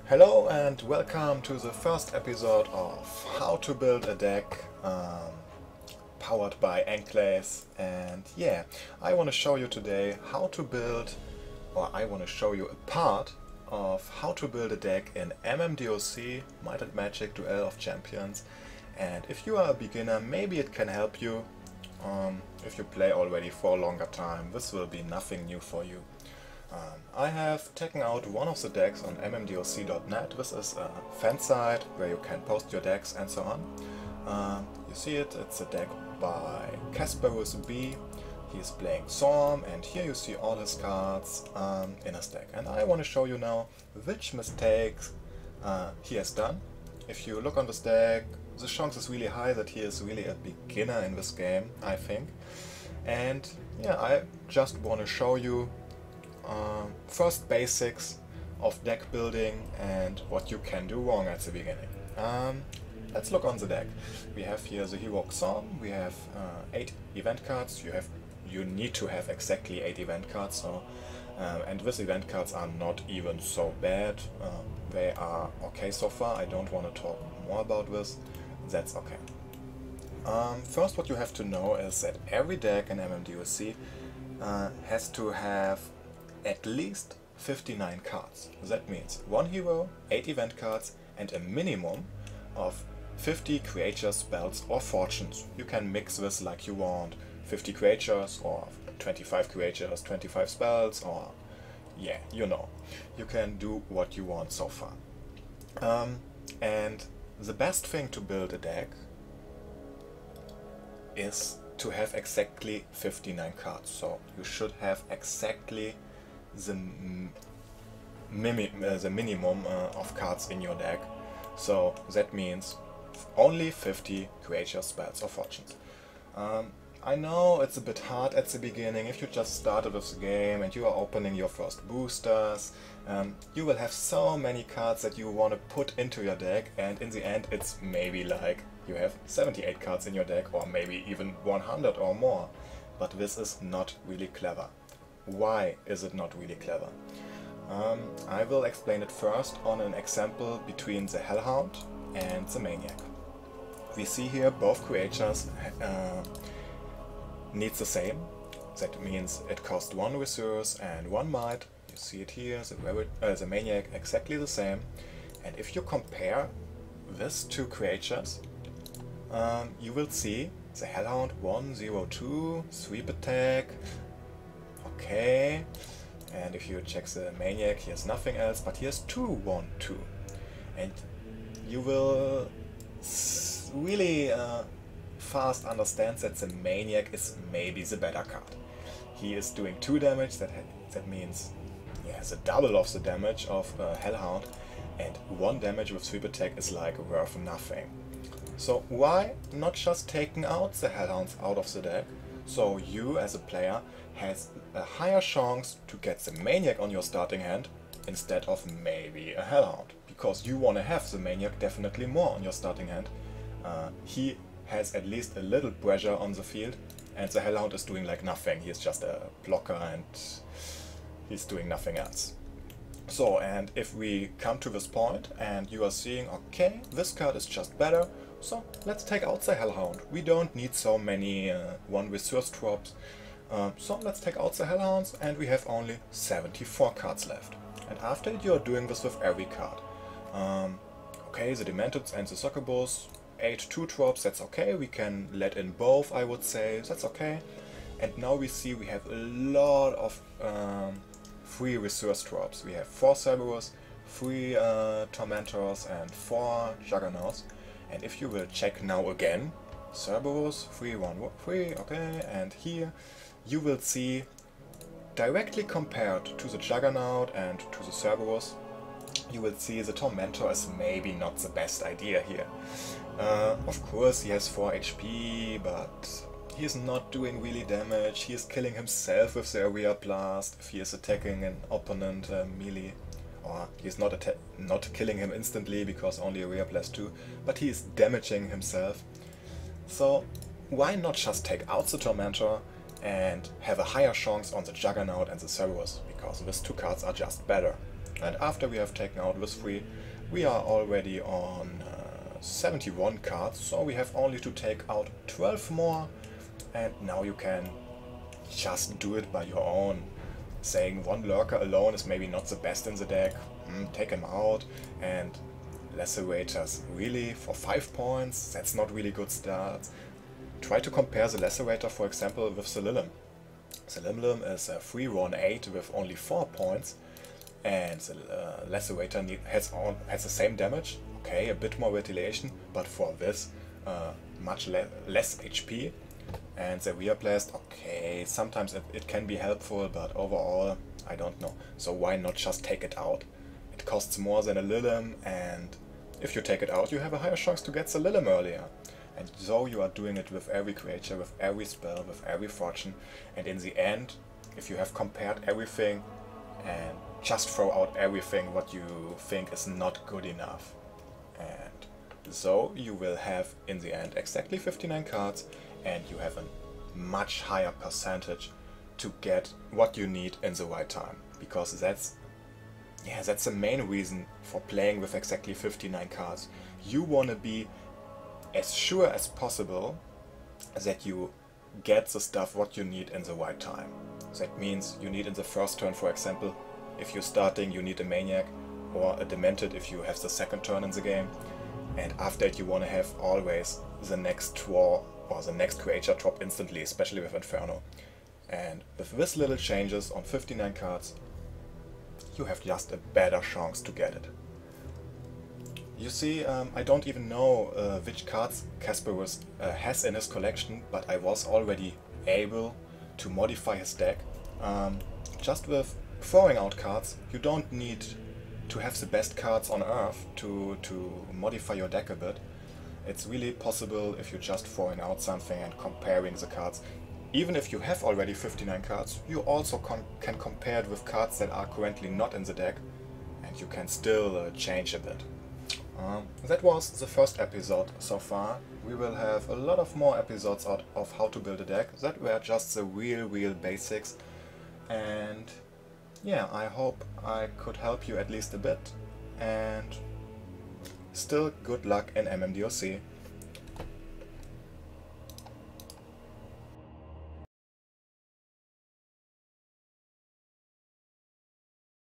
Hello and welcome to the first episode of How to Build a Deck powered by Enclaves. And yeah, I want to show you today how to build, or I want to show you a part of how to build a deck in MMDoC, Might and Magic Duel of Champions. And if you are a beginner, maybe it can help you. If you play already for a longer time, this will be nothing new for you. I have taken out one of the decks on MMDoC.net. This is a fan site where you can post your decks and so on. You see it, it's a deck by Casperus B. He is playing Storm, and here you see all his cards in his deck. And I want to show you now which mistakes he has done. If you look on this deck, the chance is really high that he is really a beginner in this game, I think. And yeah, I just want to show you first basics of deck building and what you can do wrong at the beginning. Let's look on the deck. We have here the Heroic Storm. We have 8 event cards. You need to have exactly 8 event cards. So and these event cards are not even so bad. They are okay so far. I don't want to talk more about this. That's okay. First, what you have to know is that every deck in MMDoC has to have at least 59 cards. That means 1 hero, 8 event cards, and a minimum of 50 creatures, spells, or fortunes. You can mix this like you want. 50 creatures, or 25 creatures, 25 spells, or yeah, you know. You can do what you want so far. And the best thing to build a deck is to have exactly 59 cards. So you should have exactly the minimum of cards in your deck. So that means only 50 creatures, spells, or fortunes. I know it's a bit hard at the beginning. If you just started with the game and you are opening your first boosters, you will have so many cards that you want to put into your deck, and in the end it's maybe like you have 78 cards in your deck, or maybe even 100 or more. But this is not really clever. Why is it not really clever? I will explain it first on an example between the Hellhound and the Maniac. We see here both creatures needs the same. That means it costs 1 resource and 1 might. You see it here, the Maniac exactly the same. And if you compare these two creatures, you will see the Hellhound 102, sweep attack, okay. And if you check the Maniac, he has nothing else, but he has 2/1/2. And you will really fast understand that the Maniac is maybe the better card. He is doing 2 damage, that means he has a double of the damage of Hellhound, and 1 damage with sweep attack is like worth nothing. So why not just taking out the Hellhounds out of the deck, so you as a player has a higher chance to get the Maniac on your starting hand instead of maybe a Hellhound, because you want to have the Maniac definitely more on your starting hand. He has at least a little pressure on the field, and the Hellhound is doing like nothing. He's just a blocker and he's doing nothing else. So, and if we come to this point and you are seeing, okay, this card is just better, so let's take out the Hellhound. We don't need so many 1 resource drops. So let's take out the Hellhounds, and we have only 74 cards left. And after you are doing this with every card. Okay, the Dementors and the Succubus, 8 2-drops, that's okay. We can let in both, I would say, that's okay. And now we see we have a lot of 3 resource drops. We have 4 Cerberus, 3 Tormentors, and 4 Juggernauts. And if you will check now again, Cerberus, 3/1/3, okay, and here you will see directly compared to the Juggernaut and to the Cerberus, you will see the Tormentor is maybe not the best idea here. Of course he has 4 HP, but he is not doing really damage. He is killing himself with the Area Blast if he is attacking an opponent melee. Or he is not killing him instantly because only Area Blast 2, but he is damaging himself. So why not just take out the Tormentor and have a higher chance on the Juggernaut and the Cerberus, because these 2 cards are just better. And after we have taken out this 3, we are already on 71 cards, so we have only to take out 12 more, and now you can just do it by your own. Saying one lurker alone is maybe not the best in the deck, take him out. And lacerators, really, for 5 points, that's not really good start. Try to compare the lacerator, for example, with the Lilim. The Lilim is a 3-1-8 with only 4 points, and the lacerator has the same damage, okay, a bit more ventilation, but for this much less HP. And the rear blast, okay, sometimes it can be helpful, but overall I don't know. So why not just take it out? It costs more than a Lilim, and if you take it out you have a higher chance to get the Lilim earlier. And so you are doing it with every creature, with every spell, with every fortune, and in the end, if you have compared everything and just throw out everything what you think is not good enough. And so you will have in the end exactly 59 cards, and you have a much higher percentage to get what you need in the right time. Because that's the main reason for playing with exactly 59 cards. You want to be as sure as possible that you get the stuff what you need in the right time. That means you need in the first turn, for example, if you're starting, you need a Maniac or a Demented if you have the second turn in the game. And after it you want to have always the next draw or the next creature drop instantly, especially with Inferno. And with this little changes on 59 cards, you have just a better chance to get it. You see, I don't even know which cards Kasparus has in his collection, but I was already able to modify his deck. Just with throwing out cards, you don't need to have the best cards on Earth to modify your deck a bit. It's really possible if you're just throwing out something and comparing the cards. Even if you have already 59 cards, you also can compare it with cards that are currently not in the deck, and you can still change a bit. That was the first episode so far. We will have a lot of more episodes out of how to build a deck. That were just the real basics. And yeah, I hope I could help you at least a bit. And still good luck in MMDoC.